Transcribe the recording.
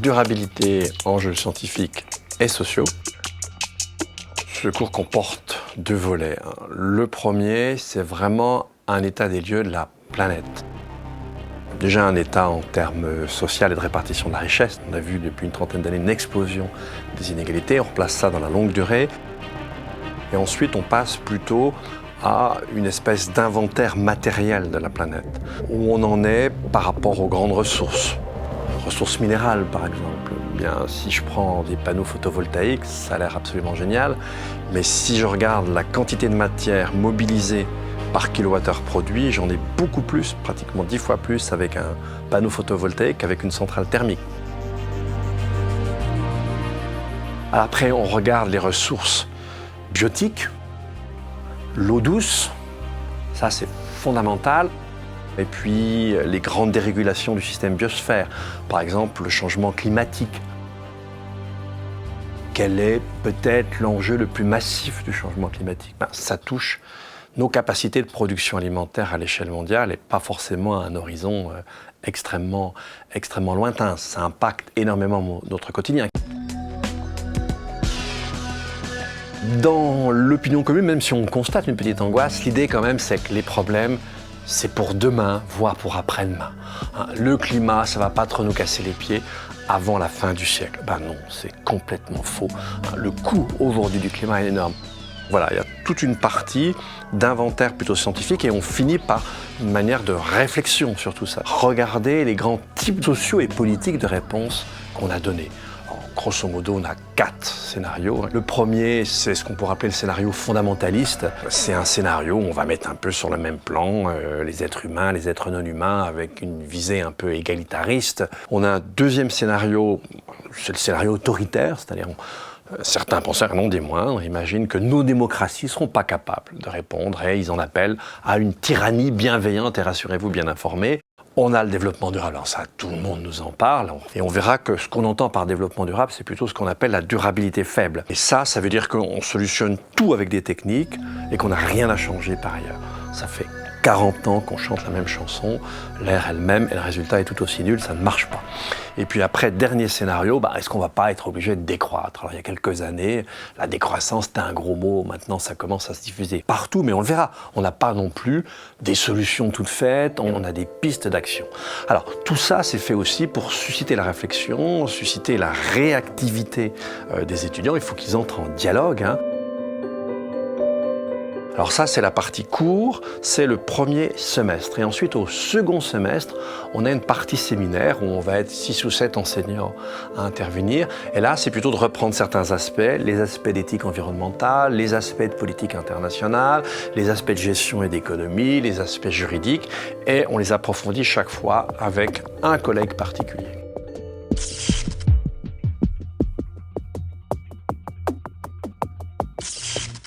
durabilité, enjeux scientifiques et sociaux. Ce cours comporte deux volets. Le premier, c'est vraiment un état des lieux de la planète. Déjà un état en termes social et de répartition de la richesse. On a vu depuis une trentaine d'années une explosion des inégalités. On replace ça dans la longue durée. Et ensuite, on passe plutôt à une espèce d'inventaire matériel de la planète, où on en est par rapport aux grandes ressources. Ressources minérales, par exemple. Bien, si je prends des panneaux photovoltaïques, ça a l'air absolument génial. Mais si je regarde la quantité de matière mobilisée par kilowattheure produit, j'en ai beaucoup plus, pratiquement 10 fois plus avec un panneau photovoltaïque qu'avec une centrale thermique. Après, on regarde les ressources biotiques, l'eau douce, ça c'est fondamental. Et puis les grandes dérégulations du système biosphère, par exemple le changement climatique. Quel est peut-être l'enjeu le plus massif du changement climatique? Ça touche nos capacités de production alimentaire à l'échelle mondiale et pas forcément à un horizon extrêmement lointain. Ça impacte énormément notre quotidien. Dans l'opinion commune, même si on constate une petite angoisse, l'idée quand même c'est que les problèmes, c'est pour demain, voire pour après-demain. Le climat, ça ne va pas trop nous casser les pieds avant la fin du siècle. Ben non, c'est complètement faux. Le coût aujourd'hui du climat est énorme. Voilà, il y a toute une partie d'inventaire plutôt scientifique et on finit par une manière de réflexion sur tout ça. Regarder les grands types sociaux et politiques de réponses qu'on a donnés. Grosso modo, on a 4 scénarios. Le premier, c'est ce qu'on pourrait appeler le scénario fondamentaliste. C'est un scénario où on va mettre un peu sur le même plan les êtres humains, les êtres non humains, avec une visée un peu égalitariste. On a un deuxième scénario, c'est le scénario autoritaire, c'est-à-dire certains penseurs, non des moindres, imaginent que nos démocraties ne seront pas capables de répondre et ils en appellent à une tyrannie bienveillante et rassurez-vous bien informée. On a le développement durable, alors ça tout le monde nous en parle, et on verra que ce qu'on entend par développement durable, c'est plutôt ce qu'on appelle la durabilité faible. Et ça veut dire qu'on solutionne tout avec des techniques et qu'on n'a rien à changer par ailleurs. Ça fait 40 ans qu'on chante la même chanson, l'air est le même et le résultat est tout aussi nul, ça ne marche pas. Et puis après, dernier scénario, est-ce qu'on ne va pas être obligé de décroître? Alors il y a quelques années, la décroissance c'était un gros mot, maintenant ça commence à se diffuser partout, mais on le verra. On n'a pas non plus des solutions toutes faites, on a des pistes d'action. Alors tout ça c'est fait aussi pour susciter la réflexion, susciter la réactivité des étudiants, il faut qu'ils entrent en dialogue. Alors ça, c'est la partie cours, c'est le premier semestre. Et ensuite, au second semestre, on a une partie séminaire où on va être 6 ou 7 enseignants à intervenir. Et là, c'est plutôt de reprendre certains aspects, les aspects d'éthique environnementale, les aspects de politique internationale, les aspects de gestion et d'économie, les aspects juridiques. Et on les approfondit chaque fois avec un collègue particulier.